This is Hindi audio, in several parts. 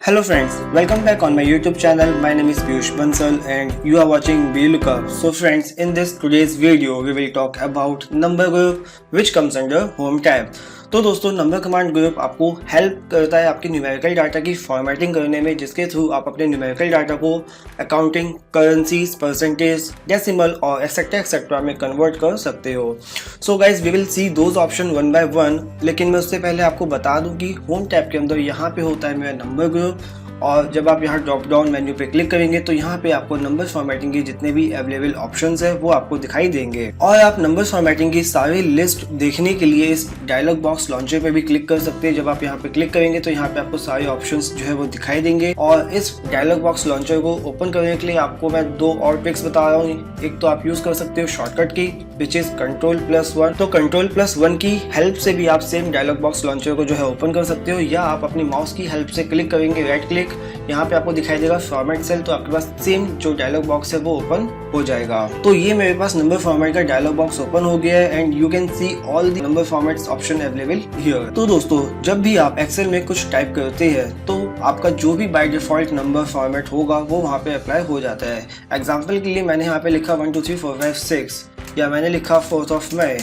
Hello friends, welcome back on my YouTube channel. My name is Piyush Bansal and you are watching BeLookUp. So friends, in this today's video, we will talk about number group which comes under home tab. तो दोस्तों नंबर कमांड ग्रुप आपको हेल्प करता है आपके न्यूमेरिकल डाटा की फॉर्मेटिंग करने में, जिसके थ्रू आप अपने न्यूमेरिकल डाटा को अकाउंटिंग, करेंसीज, परसेंटेज, डेसिमल और एक्सेट्रा में कन्वर्ट कर सकते हो. So guys we will see those option one by one. लेकिन मैं उससे पहले आपको बता दूं कि होम टैब के अंदर यहाँ पे होता है मेरा नंबर ग्रुप, और जब आप यहाँ ड्रॉप डाउन मेन्यू पे क्लिक करेंगे तो यहाँ पे आपको नंबर फॉर्मेटिंग के जितने भी अवेलेबल ऑप्शंस है वो आपको दिखाई देंगे. और आप नंबर फॉर्मेटिंग की सारी लिस्ट देखने के लिए इस डायलॉग बॉक्स लॉन्चर पे भी क्लिक कर सकते हैं. जब आप यहाँ पे क्लिक करेंगे तो यहाँ पे आपको सारे ऑप्शंस जो है वो दिखाई देंगे. और इस डायलॉग बॉक्स लॉन्चर को ओपन करने के लिए आपको मैं दो और ट्रिक्स बता रहा हूँ. एक तो आप यूज कर सकते हो शॉर्टकट की विच इज Ctrl+1. तो Ctrl+1 की हेल्प से भी आप सेम डायलॉग बॉक्स लॉन्चर को जो है ओपन कर सकते हो, या आप अपनी माउस की हेल्प से क्लिक करेंगे, राइट क्लिक, यहाँ पे आपको दिखाई देगा फॉर्मेट सेल, तो आपके पास सेम जो डायलॉग बॉक्स है वो ओपन हो जाएगा. तो ये मेरे पास नंबर फॉर्मेट का डायलॉग बॉक्स ओपन हो गया है and you can see all the number formats option available here. तो दोस्तों जब भी आप एक्सेल में कुछ टाइप करते हैं तो आपका जो भी बाय डिफॉल्ट नंबर फॉर्मेट होगा वो वहाँ पे अप्लाई हो जाता है. एग्जाम्पल के लिए मैंने यहाँ पे लिखा 1 2 3 4 5 6 या मैंने लिखा 4th of May,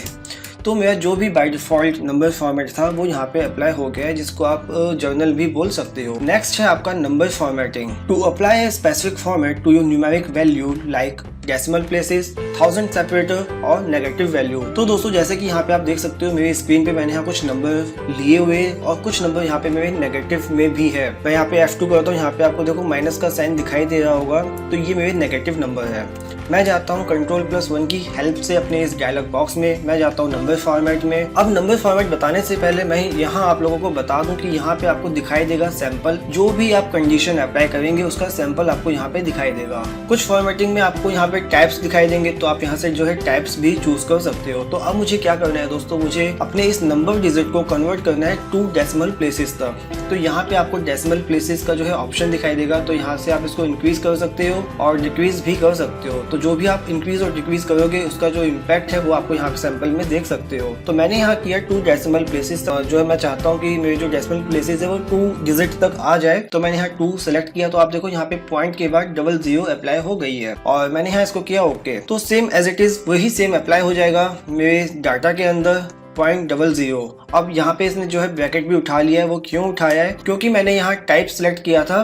तो मेरा जो भी बाय डिफॉल्ट नंबर फॉर्मेट था वो यहाँ पे अप्लाई हो गया है, जिसको आप जर्नल भी बोल सकते हो. नेक्स्ट है आपका number formatting. To apply a specific format to your numeric value like decimal places, 1000 separator और नेगेटिव वैल्यू. तो दोस्तों जैसे कि यहाँ पे आप देख सकते हो मेरी स्क्रीन पे मैंने यहाँ कुछ नंबर लिए हुए और कुछ नंबर यहाँ पे मेरे नेगेटिव में भी है. मैं यहाँ पे F2 करता हूँ, यहाँ पे आपको देखो माइनस का साइन दिखाई दे रहा होगा, तो ये मेरे नेगेटिव नंबर है. मैं जाता हूँ Ctrl+1 की हेल्प से अपने इस डायलॉग बॉक्स में, मैं जाता हूँ नंबर फॉर्मेट में. अब नंबर फॉर्मेट बताने से पहले मैं यहाँ आप लोगों को बता दूं कि यहाँ पे आपको दिखाई देगा सैंपल. जो भी आप कंडीशन अप्लाई करेंगे उसका सैंपल आपको यहाँ पे दिखाई देगा. कुछ फॉर्मेटिंग में आपको यहाँ पे टाइप्स दिखाई देंगे, तो आप यहाँ से जो है टाइप्स भी चूज कर सकते हो. तो अब मुझे क्या करना है दोस्तों, मुझे अपने इस नंबर डिजिट को कन्वर्ट करना है 2 डेसिमल प्लेसेस तक. तो यहाँ पे आपको डेसिमल प्लेसेस का जो है ऑप्शन दिखाई देगा, तो यहाँ से आप इसको इंक्रीज कर सकते हो और डिक्रीज भी कर सकते हो. तो जो भी आप इंक्रीज और डिक्रीज करोगे उसका जो इम्पैक्ट है वो आपको यहाँ पे सैंपल में देख सकते हो. तो मैंने यहाँ किया 2 डेसिमल प्लेसेस, जो है मैं चाहता हूँ कि मेरे जो डेसिमल प्लेसेस है वो 2 डिजिट तक आ जाए. तो मैंने यहाँ 2 सेलेक्ट किया, तो आप देखो यहाँ पे पॉइंट के बाद 00 अप्लाई हो गई है और मैंने यहाँ इसको किया ओके. तो सेम एज इट इज वही सेम अप्लाई हो जाएगा मेरे डाटा के अंदर 0.00. अब यहाँ पे इसने जो है ब्रैकेट भी उठा लिया है. वो क्यों उठाया है, क्योंकि मैंने यहाँ टाइप सेलेक्ट किया था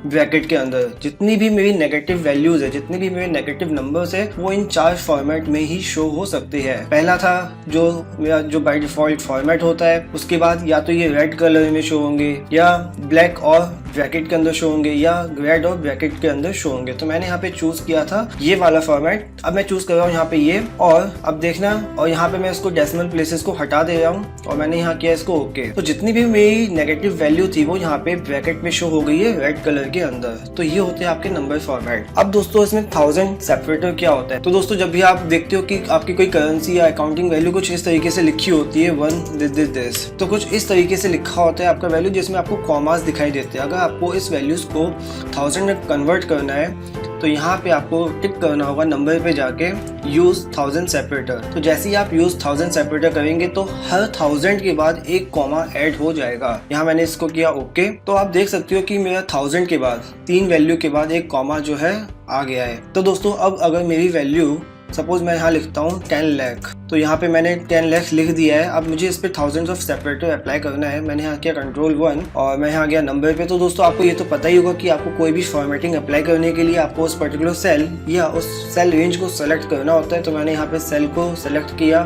ब्रैकेट के अंदर. जितनी भी मेरी नेगेटिव वैल्यूज है, जितनी भी मेरे नेगेटिव नंबर्स है, वो इन 4 फॉर्मेट में ही शो हो सकते हैं. पहला था जो मेरा जो बाय डिफॉल्ट फॉर्मेट होता है, उसके बाद या तो ये रेड कलर में शो होंगे, या ब्लैक और ब्रैकेट के अंदर शो होंगे, या रेड और ब्रैकेट के अंदर शो होंगे. तो मैंने यहाँ पे चूज किया था ये वाला फॉर्मेट. अब मैं चूज कर रहा हूँ यहाँ पे ये, और अब देखना, और यहाँ पे मैं इसको डेसिमल प्लेसेस को हटा दे रहा हूँ और मैंने यहाँ किया इसको ओके. तो जितनी भी मेरी नेगेटिव वैल्यू थी वो यहाँ पे ब्रैकेट में शो हो गई है रेड कलर के अंदर. तो ये होते हैं आपके नंबर फॉर्मेट. अब दोस्तों इसमें 1000 सेपरेटर क्या होता है. तो दोस्तों जब भी आप देखते हो कि आपकी कोई करेंसी या अकाउंटिंग वैल्यू कुछ इस तरीके से लिखी होती है 1 this, तो कुछ इस तरीके से लिखा होता है आपका वैल्यू, जिसमें आपको कॉमास दिखाई देते हैं. अगर आपको इस वैल्यूज को 1000 में कन्वर्ट करना है तो यहाँ पे आपको टिक करना होगा नंबर पे जाके यूज 1000 सेपरेटर. तो जैसे ही आप यूज 1000 सेपरेटर करेंगे तो हर 1000 के बाद एक कॉमा ऐड हो जाएगा. यहाँ मैंने इसको किया ओके. तो आप देख सकते हो कि मेरा 1000 के बाद 3 वैल्यू के बाद एक कॉमा जो है आ गया है. तो दोस्तों अब अगर मेरी वैल्यू सपोज मैं यहाँ लिखता हूँ 10 लाख, तो यहाँ पे मैंने 10 लाख लिख दिया है. अब मुझे इस पे थाउजेंड्स ऑफ सेपरेटर अप्लाई करना है. मैंने यहाँ किया Ctrl+1 और मैं यहाँ गया नंबर पे. तो दोस्तों आपको ये तो पता ही होगा कि आपको कोई भी फॉर्मेटिंग अप्लाई करने के लिए आपको उस पर्टिकुलर सेल या उस सेल रेंज को सेलेक्ट करना होता है. तो मैंने यहाँ पे सेल को सेलेक्ट किया,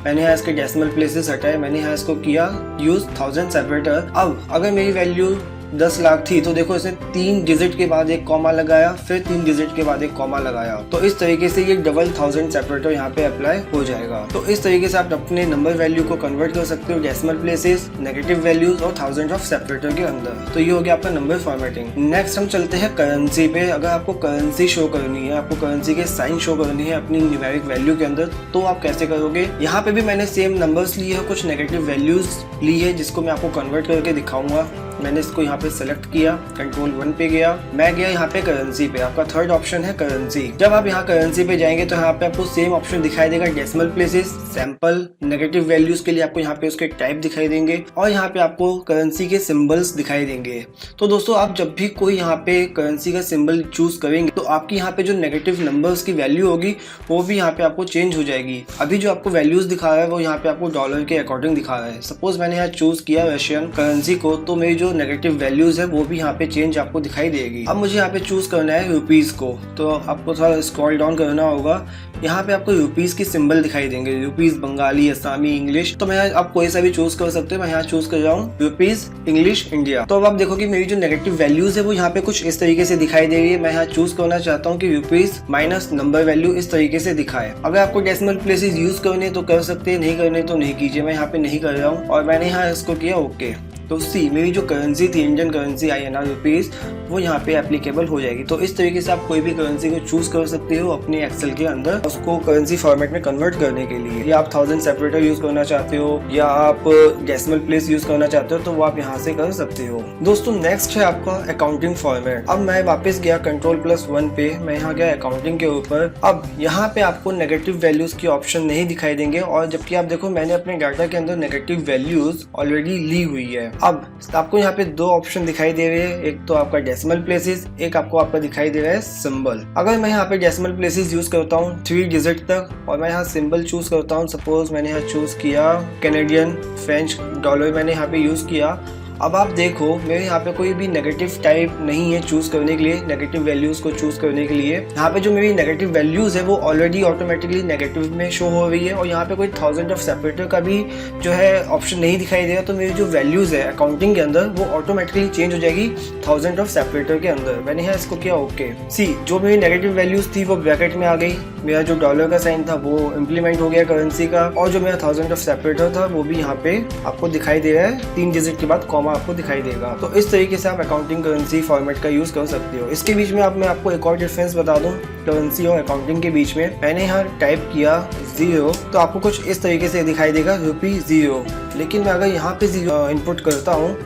मैंने यहाँ इसके डेसिमल प्लेसेस हटाए, मैंने यहाँ इसको किया यूज 1000 सेपरेटर. अब अगर मेरी वैल्यू 10 लाख थी तो देखो इसने 3 डिजिट के बाद एक कॉमा लगाया, फिर 3 डिजिट के बाद एक कॉमा लगाया. तो इस तरीके से ये डबल 1000 सेपरेटर यहाँ पे अप्लाई हो जाएगा. तो इस तरीके से आप अपने नंबर वैल्यू को कन्वर्ट कर सकते हो डेसिमल प्लेसेस, नेगेटिव वैल्यूज और 1000 ऑफ सेपरेटर के अंदर. तो ये हो गया आपका नंबर फॉर्मेटिंग. नेक्स्ट हम चलते हैं करेंसी पे. अगर आपको करेंसी शो करनी है, आपको करेंसी के साइन शो करनी है अपनी न्यूमेरिक वैल्यू के अंदर, तो आप कैसे करोगे. यहाँ पे भी मैंने सेम नंबर्स लिए है, कुछ नेगेटिव वैल्यूज ली है जिसको मैं आपको कन्वर्ट करके दिखाऊंगा. मैंने इसको यहाँ पे सेलेक्ट किया, कंट्रोल 1 पे गया, मैं गया यहाँ पे करेंसी पे। आपका थर्ड ऑप्शन है करेंसी। जब आप यहाँ करेंसी पे जाएंगे तो यहाँ पे आपको सेम ऑप्शन दिखाई देगा, decimal places, sample, negative values के लिए आपको यहाँ पे उसके टाइप दिखाई देंगे और यहाँ पे आपको करेंसी के सिंबल्स दिखाई देंगे। तो दोस्तों आप जब भी कोई यहाँ पे करेंसी का सिंबल चूज करेंगे तो आपकी यहाँ पे जो नेगेटिव नंबर्स की वैल्यू होगी वो भी यहाँ पे आपको चेंज हो जाएगी। अभी जो आपको वैल्यूज दिखा रहा है वो यहाँ पे आपको डॉलर के अकॉर्डिंग दिखा रहा है। सपोज मैंने यहाँ चूज किया रशियन करेंसी को, तो मेरी जो नेगेटिव वैल्यूज है वो भी यहाँ पे चेंज आपको दिखाई देगी। अब मुझे यहाँ पे चूज करना है रुपीज को, तो आपको थोड़ा स्क्रॉल डाउन करना होगा। यहाँ पे आपको रुपीज की सिंबल दिखाई देंगे, रुपीज बंगाली, असमी, इंग्लिश। तो मैं आप कोई सा भी चूज कर सकते हो। मैं यहाँ चूज कर रहा हूँ रुपीज इंग्लिश इंडिया। तो अब आप देखो कि मेरी जो नेगेटिव वैल्यूज है वो यहाँ पे कुछ इस तरीके से दिखाई दे रही है। मैं यहाँ चूज करना चाहता हूँ कि रुपीज माइनस नंबर वैल्यू इस तरीके से दिखाए। अगर आपको डेसिमल प्लेसेस यूज करने तो कर सकते हैं, नहीं करने तो नहीं कीजिए। मैं यहाँ पे नहीं कर रहा हूँ और मैंने यहाँ इसको किया ओके। तो सी मेरी जो करेंसी थी, इंडियन करेंसी INR रुपीज, वो यहाँ पे एप्लीकेबल हो जाएगी। तो इस तरीके से आप कोई भी करेंसी को चूज कर सकते हो अपने एक्सेल के अंदर उसको करेंसी फॉर्मेट में कन्वर्ट करने के लिए। या आप 1000 सेपरेटर यूज करना चाहते हो या आप डेसिमल प्लेस यूज करना चाहते हो तो वो आप यहाँ से कर सकते हो। दोस्तों नेक्स्ट है आपका अकाउंटिंग फॉर्मेट। अब मैं वापस गया कंट्रोल+1 पे, मैं यहाँ गया अकाउंटिंग के ऊपर। अब यहाँ पे आपको नेगेटिव वैल्यूज की ऑप्शन नहीं दिखाई देंगे और जबकि आप देखो मैंने अपने डाटा के अंदर नेगेटिव वैल्यूज ऑलरेडी ली हुई है। अब आपको यहाँ पे दो ऑप्शन दिखाई दे रहे हैं, एक तो आपका डेसिमल प्लेसेस, एक आपका दिखाई दे रहा है सिंबल। अगर मैं यहाँ पे डेसिमल प्लेसेस यूज करता हूँ 3 डिजिट तक और मैं यहाँ सिंबल चूज करता हूँ, सपोज मैंने यहाँ चूज किया कैनेडियन, फ्रेंच डॉलर मैंने यहाँ पे यूज किया। अब आप देखो मेरे यहाँ पे कोई भी नेगेटिव टाइप नहीं है चूज करने के लिए, नेगेटिव वैल्यूज को चूज करने के लिए। यहाँ पे जो मेरी नेगेटिव वैल्यूज है वो ऑलरेडी ऑटोमेटिकली नेगेटिव में शो हो रही है और यहाँ पे कोई 1000 ऑफ सेपरेटर का भी जो है ऑप्शन नहीं दिखाई देगा। तो मेरी जो वैल्यूज है अकाउंटिंग के अंदर वो ऑटोमेटिकली चेंज हो जाएगी 1000 ऑफ सेपरेटर के अंदर। मैंने यहाँ इसको किया ओके। सी जो मेरी नेगेटिव वैल्यूज थी वो ब्रैकेट में आ गई, मेरा जो डॉलर का साइन था वो इम्प्लीमेंट हो गया करेंसी का, और जो मेरा 1000 ऑफ सेपरेटर था वो भी यहाँ पे आपको दिखाई दे रहा है, 3 डिजिट के बाद कॉमा आपको दिखाई देगा। तो इस तरीके से आप अकाउंटिंग करेंसी फॉर्मेट का यूज कर सकते हो। इसके बीच में अब मैं आपको एक और डिफरेंस बता दूं करेंसी और अकाउंटिंग के बीच में। मैंने यहाँ टाइप किया 0 तो आपको कुछ इस तरीके से दिखाई देगा ₹0। लेकिन मैं अगर यहाँ पे 0 इनपुट करता हूँ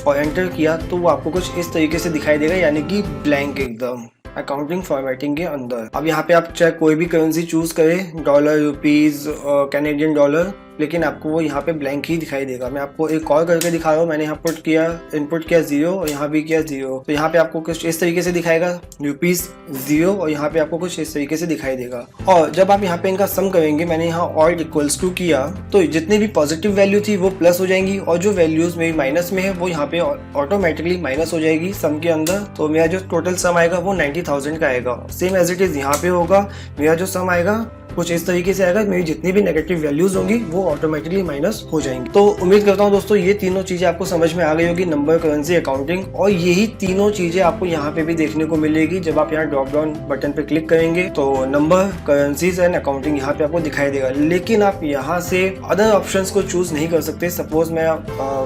और एंटर किया तो वो आपको कुछ इस तरीके से दिखाई देगा, यानी कि ब्लैंक एकदम अकाउंटिंग फॉर्मेटिंग के अंदर। अब यहाँ पे आप चाहे कोई भी करेंसी चूज करें, डॉलर, रुपीज, कैनेडियन डॉलर, लेकिन आपको वो यहाँ पे ब्लैंक ही दिखाई देगा। मैं आपको एक और करके दिखा रहा हूँ। मैंने यहाँ इनपुट किया 0 और यहाँ भी किया 0। तो यहाँ पे आपको कुछ इस तरीके से दिखाएगा ₹0 और यहाँ पे आपको कुछ इस तरीके से दिखाई देगा। और जब आप यहाँ पे इनका सम करेंगे, मैंने यहाँ और इक्वल्स टू किया तो जितनी भी पॉजिटिव वैल्यू थी वो प्लस हो जाएंगी और जो वैल्यूज मेरी माइनस में है वो यहाँ पे ऑटोमेटिकली माइनस हो जाएगी सम के अंदर। तो मेरा जो टोटल सम आएगा वो 90,000 का आएगा। सेम एज इट इज यहाँ पे होगा, मेरा जो सम आएगा कुछ इस तरीके से आएगा। मेरी जितनी भी नेगेटिव वैल्यूज होंगी वो ऑटोमेटिकली माइनस हो जाएंगी। तो उम्मीद करता हूँ दोस्तों ये तीनों चीजें आपको समझ में आ गई होगी, नंबर, करेंसी, अकाउंटिंग। और यही तीनों चीजें आपको यहाँ पे भी देखने को मिलेगी। जब आप यहाँ ड्रॉप डाउन बटन पे क्लिक करेंगे तो नंबर, करेंसीज एंड अकाउंटिंग यहाँ पे आपको दिखाई देगा। लेकिन आप यहाँ से अदर ऑप्शंस को चूज नहीं कर सकते। सपोज मैं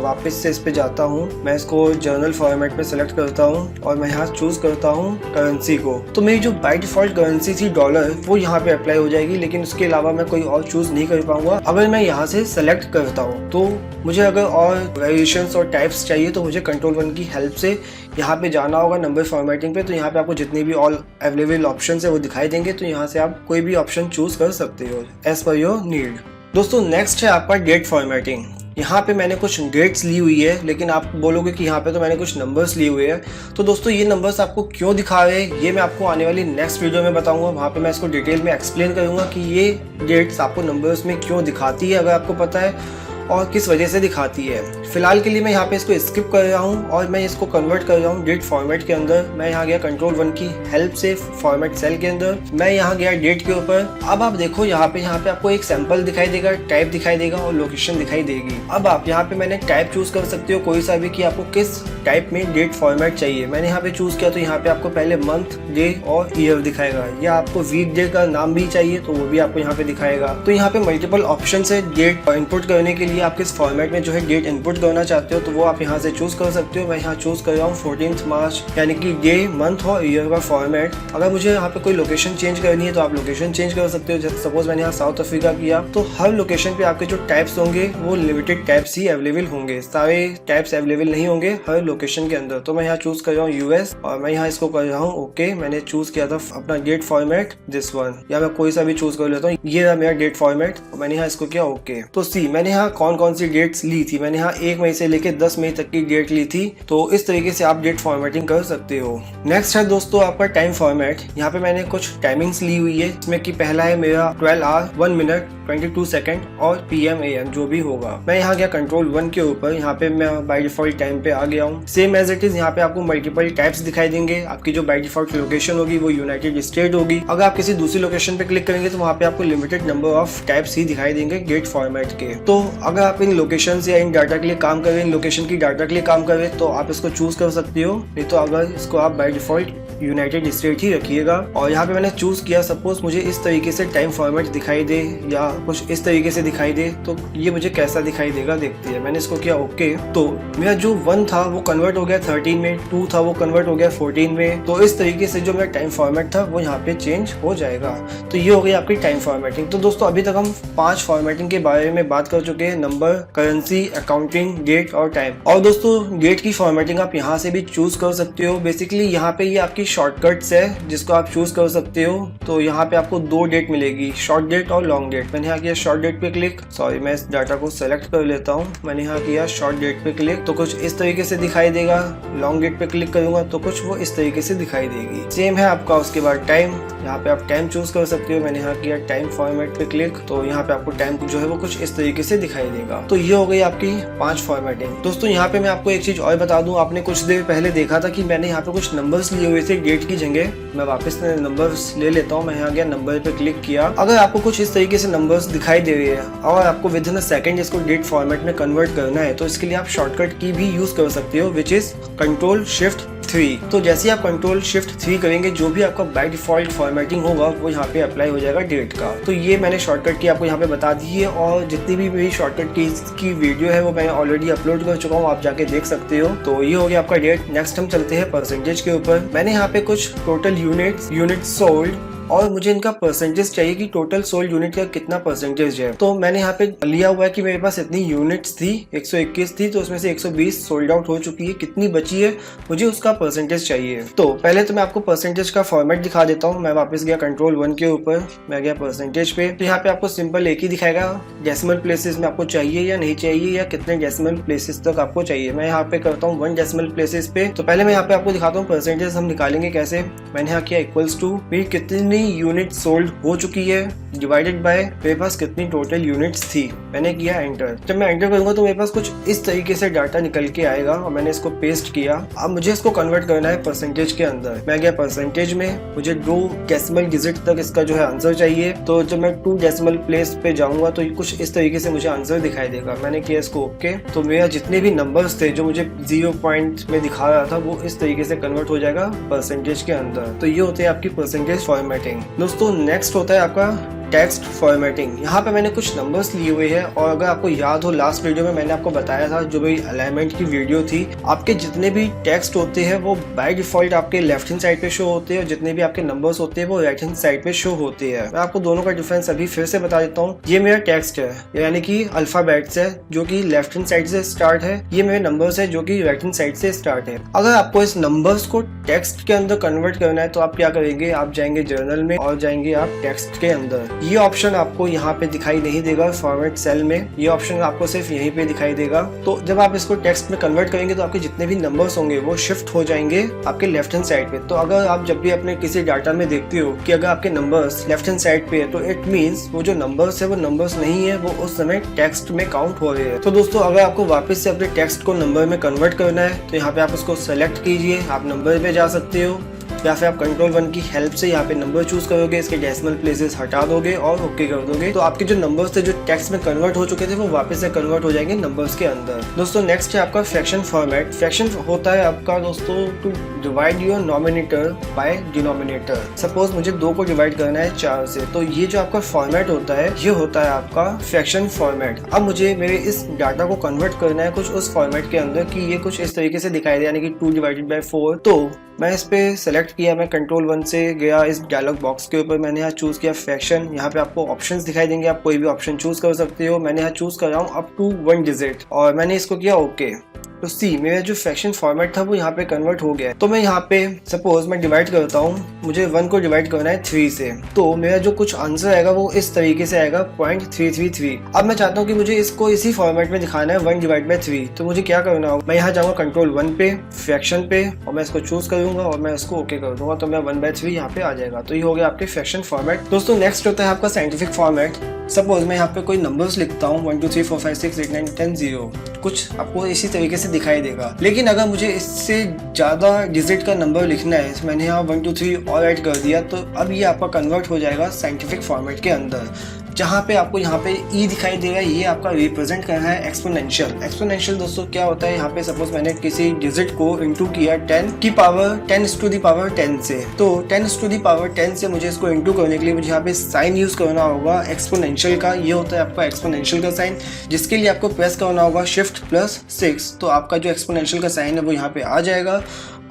वापस से इस पे जाता हूँ, मैं इसको जर्नल फॉर्मेट में सेलेक्ट करता हूँ और मैं यहाँ चूज करता हूँ करेंसी को। तो मेरी जो बाय डिफॉल्ट करेंसी थी डॉलर वो यहाँ पे अप्लाई हो जाएगी, लेकिन उसके अलावा मैं कोई और चूज नहीं कर पाऊंगा। अगर मैं यहाँ से सेलेक्ट करता हूँ तो मुझे अगर और वेरिएशंस और टाइप्स चाहिए तो मुझे कंट्रोल 1 की हेल्प से यहाँ पे जाना होगा नंबर फॉर्मेटिंग पे। तो यहाँ पे आपको जितने भी ऑल अवेलेबल ऑप्शंस है वो दिखाई देंगे। तो यहाँ से आप कोई भी ऑप्शन चूज कर सकते हो एज पर योर नीड। दोस्तों नेक्स्ट है आपका डेट फॉर्मेटिंग। यहाँ पे मैंने कुछ डेट्स ली हुई है, लेकिन आप बोलोगे कि यहाँ पे तो मैंने कुछ नंबर्स लिए हुए हैं। तो दोस्तों ये नंबर्स आपको क्यों दिखा रहे हैं ये मैं आपको आने वाली नेक्स्ट वीडियो में बताऊंगा। वहाँ पे मैं इसको डिटेल में एक्सप्लेन करूंगा कि ये डेट्स आपको नंबर्स में क्यों दिखाती है, अगर आपको पता है, और किस वजह से दिखाती है। फिलहाल के लिए मैं यहाँ पे इसको स्किप कर रहा हूँ और मैं इसको कन्वर्ट कर रहा हूँ डेट फॉर्मेट के अंदर। मैं यहाँ गया कंट्रोल 1 की हेल्प से फॉर्मेट सेल के अंदर, मैं यहाँ गया डेट के ऊपर। अब आप देखो यहाँ पे आपको एक सैंपल दिखाई देगा, टाइप दिखाई देगा और लोकेशन दिखाई देगी। अब आप यहाँ पे मैंने टाइप चूज कर सकते हो कोई सा भी कि आपको किस टाइप में डेट फॉर्मेट चाहिए। मैंने यहाँ पे चूज किया तो यहाँ पे आपको पहले मंथ, डे और ईयर दिखाएगा, या आपको वीक डे का नाम भी चाहिए तो वो भी आपको यहाँ पे दिखाएगा। तो यहाँ पे मल्टीपल ऑप्शन है डेट इनपुट करने के लिए। भी आप किस फॉर्मेट में जो है डेट इनपुट करना चाहते हो तो वो आप यहाँ से चूज कर सकते हो। मैं यहाँ चूज कर रहा हूँ 14 मार्च, यानी कि डे, मंथ और ईयर का फॉर्मेट। अगर मुझे यहाँ पे कोई लोकेशन चेंज करनी है तो आप लोकेशन चेंज कर सकते हो। जैसे सपोज मैंने यहाँ साउथ अफ्रीका किया तो हर लोकेशन पे आपके जो टाइप्स होंगे वो लिमिटेड टाइप्स ही अवेलेबल होंगे, सारे टाइप्स अवेलेबल नहीं होंगे हर लोकेशन के अंदर। तो मैं यहाँ चूज कर रहा हूँ यूएस और मैं यहाँ इसको कर रहा हूँ ओके। मैंने चूज किया था अपना डेट फॉर्मेट दिस वन, या मैं कोई सा भी चूज कर लेता हूँ। ये रहा मेरा डेट फॉर्मेट, मैंने यहाँ इसको किया ओके। तो सी मैंने यहाँ कौन कौन सी डेट्स ली थी, मैंने यहाँ 1 मई से लेकर 10 मई तक की डेट ली थी। तो इस तरीके से आप डेट फॉर्मेटिंग कर सकते हो। नेक्स्ट है दोस्तों आपका टाइम फॉर्मेट। यहाँ पे मैंने कुछ टाइमिंग्स ली हुई है, इसमें कि पहला है मेरा 12 आवर 1 मिनट 22 सेकंड और PM AM जो भी होगा। मैं यहाँ गया कंट्रोल 1 के ऊपर, यहाँ पे मैं बाय डिफॉल्ट टाइम पे आ गया हूँ। सेम एज इट इज यहाँ पे आपको मल्टीपल टाइप्स दिखाई देंगे। आपकी जो बाय डिफॉल्ट लोकेशन होगी वो यूनाइटेड स्टेट होगी। अगर आप किसी दूसरी लोकेशन पे क्लिक करेंगे तो वहाँ पे आपको लिमिटेड नंबर ऑफ टाइप्स ही दिखाई देंगे डेट फॉर्मेट के। तो अगर आप इन लोकेशन या इन डाटा के लिए काम करें, इन लोकेशन की डाटा के लिए काम करें तो आप इसको चूज कर सकते हो, नहीं तो अगर इसको आप बाय डिफॉल्ट यूनाइटेड स्टेट ही रखिएगा। और यहाँ पे मैंने चूज किया सपोज मुझे इस तरीके से टाइम फॉर्मेट दिखाई दे या कुछ इस तरीके से दिखाई दे तो ये मुझे कैसा दिखाई देगा देखते हैं। मैंने इसको किया ओके। तो मेरा जो 1 था वो कन्वर्ट हो गया 13 में, 2 था वो कन्वर्ट हो गया 14 में। तो इस तरीके से जो मेरा टाइम फॉर्मेट था वो यहाँ पे चेंज हो जाएगा। तो ये हो गई आपकी टाइम फॉर्मेटिंग। तो दोस्तों अभी तक हम 5 फॉर्मेटिंग के बारे में बात कर चुके हैं, नंबर, करेंसी, अकाउंटिंग, डेट और टाइम। और दोस्तों डेट की फॉर्मेटिंग आप यहाँ से भी चूज कर सकते हो। बेसिकली यहाँ पे ये आपकी शॉर्टकट्स है जिसको आप चूज कर सकते हो। तो यहाँ पे आपको 2 डेट मिलेगी, शॉर्ट डेट और लॉन्ग डेट। मैंने यहाँ किया शॉर्ट डेट पे क्लिक, सॉरी मैं इस डाटा को सेलेक्ट कर लेता हूँ। मैंने यहाँ किया शॉर्ट डेट पे क्लिक तो कुछ इस तरीके से दिखाई देगा। लॉन्ग डेट पे क्लिक करूंगा तो कुछ वो इस तरीके से दिखाई देगी। सेम है आपका उसके बाद टाइम, यहाँ पे आप टाइम चूज कर सकते हो। मैंने यहाँ किया टाइम फॉर्मेट पे क्लिक तो यहाँ पे आपको टाइम जो है वो कुछ इस तरीके से दिखाई देगा। तो ये हो गई आपकी 5 फॉर्मेटिंग। दोस्तों यहाँ पे मैं आपको एक चीज और बता दूं, आपने कुछ देर पहले देखा था कि मैंने यहाँ पे कुछ नंबर्स लिए हुए थे डेट की जगह। मैं वापस नंबर्स ले लेता हूँ। मैं यहाँ गया नंबर पे क्लिक किया। अगर आपको कुछ इस तरीके से नंबर्स दिखाई दे रही है और आपको विद इन अ सेकंड इसको डेट फॉर्मेट में कन्वर्ट करना है तो इसके लिए आप शॉर्टकट की भी यूज कर सकते हो, विच इज कंट्रोल शिफ्ट 3। तो जैसे आप कंट्रोल शिफ्ट 3 करेंगे जो भी आपका बाय डिफॉल्ट फॉर्मेटिंग होगा वो यहाँ पे अप्लाई हो जाएगा डेट का। तो ये मैंने शॉर्टकट की आपको यहाँ पे बता दी है और जितनी भी मेरी शॉर्टकट की वीडियो है वो मैंने ऑलरेडी अपलोड कर चुका हूँ, आप जाके देख सकते हो। तो ये हो गया आपका डेट। नेक्स्ट हम चलते हैं परसेंटेज के ऊपर। मैंने यहाँ पे कुछ टोटल यूनिट सोल्ड और मुझे इनका परसेंटेज चाहिए कि टोटल सोल्ड यूनिट का कितना परसेंटेज है। तो मैंने यहाँ पे लिया हुआ है कि मेरे पास इतनी यूनिट्स थी, 121 थी, तो उसमें से 120 सोल्ड आउट हो चुकी है। कितनी बची है मुझे उसका परसेंटेज चाहिए। तो पहले तो मैं आपको परसेंटेज का फॉर्मेट दिखा देता हूँ। मैं वापस गया कंट्रोल 1 के ऊपर, मैं गया परसेंटेज पे। तो यहाँ पे आपको सिंपल एक ही दिखाएगा, डेसिमल प्लेसेस में आपको चाहिए या नहीं चाहिए या कितने डेसिमल प्लेसेस तक आपको चाहिए। मैं यहाँ पे करता हूँ 1 डेसिमल प्लेसेस पे। तो पहले मैं यहाँ पे आपको दिखाता हूँ परसेंटेज हम निकालेंगे कैसे। मैंने यहाँ किया इक्वल्स टू मेरी कितनी यूनिट सोल्ड हो चुकी है डिवाइडेड बाय मेरे पास कितनी टोटल यूनिट्स थी। मैंने किया एंटर। जब मैं एंटर करूंगा तो मेरे पास कुछ इस तरीके से डाटा निकल के आएगा और मैंने इसको पेस्ट किया। अब मुझे इसको कन्वर्ट करना है परसेंटेज के अंदर। मैं गया परसेंटेज में, मुझे 2 डेसिमल डिजिट तक इसका जो है आंसर चाहिए। तो जब मैं 2 डेसिमल प्लेस पे जाऊंगा तो कुछ इस तरीके से मुझे आंसर दिखाई देगा। मैंने किया इसको ओके। तो मेरा जितने भी नंबर्स थे जो मुझे 0 पॉइंट में दिखा रहा था वो इस तरीके से कन्वर्ट हो जाएगा परसेंटेज के अंदर। तो ये होती है आपकी परसेंटेज फॉर्मेटिंग। दोस्तों नेक्स्ट होता है आपका टेक्स्ट फॉर्मेटिंग। यहाँ पे मैंने कुछ नंबर्स लिए हुए हैं और अगर आपको याद हो लास्ट वीडियो में मैंने आपको बताया था जो भी अलाइनमेंट की वीडियो थी, आपके जितने भी टेक्स्ट होते हैं वो बाय डिफॉल्ट आपके लेफ्ट हैंड साइड पे शो होते हैं और जितने भी आपके नंबर्स होते हैं वो राइट हैंड साइड पे शो होते हैं। मैं आपको दोनों का डिफरेंस अभी फिर से बता देता हूँ। ये मेरा टेक्स्ट है यानी कि अल्फाबेट्स है जो कि लेफ्ट हैंड साइड से स्टार्ट है। ये मेरे नंबर्स है जो कि राइट हैंड साइड से स्टार्ट है। अगर आपको इस नंबर्स को टेक्स्ट के अंदर कन्वर्ट करना है तो आप क्या करेंगे, आप जाएंगे जर्नल में और जाएंगे आप टेक्स्ट के अंदर। ये ऑप्शन आपको यहाँ पे दिखाई नहीं देगा फॉर्मेट सेल में, ये ऑप्शन आपको सिर्फ यहीं पे दिखाई देगा। तो जब आप इसको टेक्स्ट में कन्वर्ट करेंगे तो आपके जितने भी नंबर्स होंगे वो शिफ्ट हो जाएंगे आपके लेफ्ट हैंड साइड पे। तो अगर आप जब भी अपने किसी डाटा में देखते हो कि अगर आपके नंबर्स लेफ्ट हैंड साइड पे है तो इट मींस वो जो नंबर्स है वो नंबर्स नहीं है, वो उस समय टेक्स्ट में काउंट हो रहे हैं। तो दोस्तों अगर आपको वापस से अपने टेक्स्ट को नंबर में कन्वर्ट करना है तो यहाँ पे आप उसको सेलेक्ट कीजिए, आप नंबर पे जा सकते हो, या फिर आप कंट्रोल 1 की हेल्प से यहाँ पे नंबर चूज करोगे, इसके डेसिमल प्लेसेस हटा दोगे और ओके कर दोगे, तो आपके जो नंबर्स थे जो टेक्स्ट में कन्वर्ट हो चुके थे वो वापस से कन्वर्ट हो जाएंगे नंबर्स के अंदर। दोस्तों नेक्स्ट है आपका फ्रैक्शन फॉर्मेट। फ्रैक्शन होता है आपका दोस्तों to divide your nominator by denominator. Suppose मुझे 2 को डिवाइड करना है 4 से, तो ये जो आपका फॉर्मेट होता है ये होता है आपका फ्रैक्शन फॉर्मेट। अब मुझे मेरे इस डाटा को कन्वर्ट करना है कुछ उस फॉर्मेट के अंदर कि ये कुछ इस तरीके से दिखाई दे, यानी कि 2 डिवाइडेड बाय 4। तो मैं इस पे सेलेक्ट किया, मैं कंट्रोल 1 से गया इस डायलॉग बॉक्स के ऊपर, मैंने यहाँ चूज किया फ्रैक्शन। यहाँ पे आपको ऑप्शंस दिखाई देंगे, आप कोई भी ऑप्शन चूज कर सकते हो। मैंने यहाँ चूज कर रहा हूँ अप टू 1 डिजिट और मैंने इसको किया ओके। तो सी मेरा जो फ्रैक्शन फॉर्मेट था वो यहाँ पे कन्वर्ट हो गया है। तो मैं यहाँ पे सपोज मैं डिवाइड करता हूँ, मुझे 1 को डिवाइड करना है 3 से, तो मेरा जो कुछ आंसर आएगा वो इस तरीके से आएगा 0.333। अब मैं चाहता हूँ कि मुझे इसको इसी फॉर्मेट में दिखाना है 1 डिवाइड बाय 3। तो मुझे क्या करना होगा, मैं यहाँ जाऊँगा कंट्रोल 1 पे फ्रैक्शन पे और मैं इसको चूज करूंगा और मैं इसको ओके कर दूंगा, तो मैं 1/3 यहाँ पे आ जाएगा। तो ये हो गया आपके फ्रैक्शन फॉर्मेट। दोस्तों नेक्स्ट होता है आपका साइंटिफिक फॉर्मेट। सपोज मैं यहाँ पे कोई नंबर्स लिखता हूँ 1 2 3 4 5 6 8 9 10 0, कुछ आपको इसी तरीके से दिखाई देगा। लेकिन अगर मुझे इससे ज्यादा डिजिट का नंबर लिखना है, मैंने यहाँ 1 2 3 और ऐड कर दिया, तो अब ये आपका कन्वर्ट हो जाएगा साइंटिफिक फॉर्मेट के अंदर, जहाँ पे आपको यहाँ पे ई दिखाई दे रहा है, ये आपका रिप्रेजेंट कर रहा है एक्सपोनेंशियल। एक्सपोनेंशियल दोस्तों क्या होता है, यहाँ पे सपोज मैंने किसी डिजिट को इनटू किया 10 की पावर 10 टू द पावर 10 से, तो 10 टू द पावर 10 से मुझे इसको इनटू करने के लिए मुझे यहाँ पे साइन यूज करना होगा एक्सपोनेंशियल का। ये होता है आपका एक्सपोनेंशियल का साइन, जिसके लिए आपको प्रेस करना होगा शिफ्ट +6, तो आपका जो एक्सपोनेंशियल का साइन है वो यहाँ पे आ जाएगा।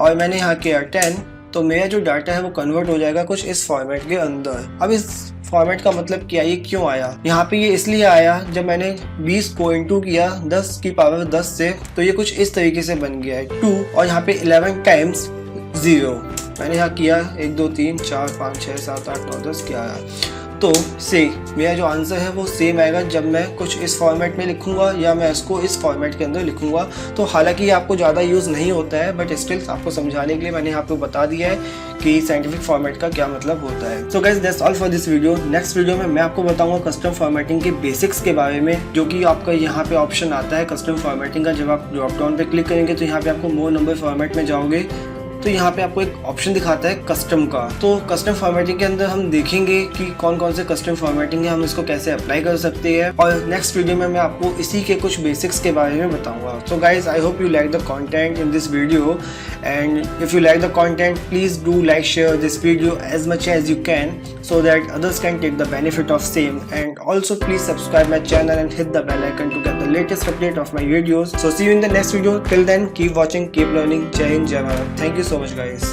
और मैंने यहाँ किया 10, तो मेरा जो डाटा है वो कन्वर्ट हो जाएगा कुछ इस फॉर्मेट के अंदर। अब इस फॉर्मेट का मतलब क्या, ये क्यों आया यहाँ पे, ये इसलिए आया जब मैंने 20 को इनटू किया 10 की पावर 10 से, तो ये कुछ इस तरीके से बन गया है 2, और यहाँ पे 11 टाइम्स 0 मैंने यहाँ किया 1 2 3 4 5 6 7 8 9 10 11। तो से मेरा जो आंसर है वो सेम आएगा जब मैं कुछ इस फॉर्मेट में लिखूंगा या मैं इसको इस फॉर्मेट के अंदर लिखूंगा। तो हालांकि ये आपको ज़्यादा यूज़ नहीं होता है, बट स्टिल आपको समझाने के लिए मैंने आपको बता दिया है कि साइंटिफिक फॉर्मेट का क्या मतलब होता है। So guys that's all for this video. Next video में मैं आपको बताऊंगा कस्टम फॉर्मेटिंग के बेसिक्स के बारे में, जो कि आपका यहाँ पे ऑप्शन आता है कस्टम फॉर्मेटिंग का। जब आप ड्रॉप डाउन पे क्लिक करेंगे तो यहाँ पे आपको मोर नंबर फॉर्मेट में जाओगे, तो यहाँ पे आपको एक ऑप्शन दिखाता है कस्टम का। तो कस्टम फॉर्मेटिंग के अंदर हम देखेंगे कि कौन कौन से कस्टम फॉर्मेटिंग है, हम इसको कैसे अप्लाई कर सकते हैं, और नेक्स्ट वीडियो में मैं आपको इसी के कुछ बेसिक्स के बारे में बताऊंगा। So guys I hope you like the content in this video, and if you like the content, please do like, share this video as much as you can so that others can take the benefit of same. And also please subscribe my channel and hit the bell icon to get the latest update of my videos. So see you in the next video. Till then, keep watching, keep learning. Jai Hind, Jai Bharat. Thank you so much guys.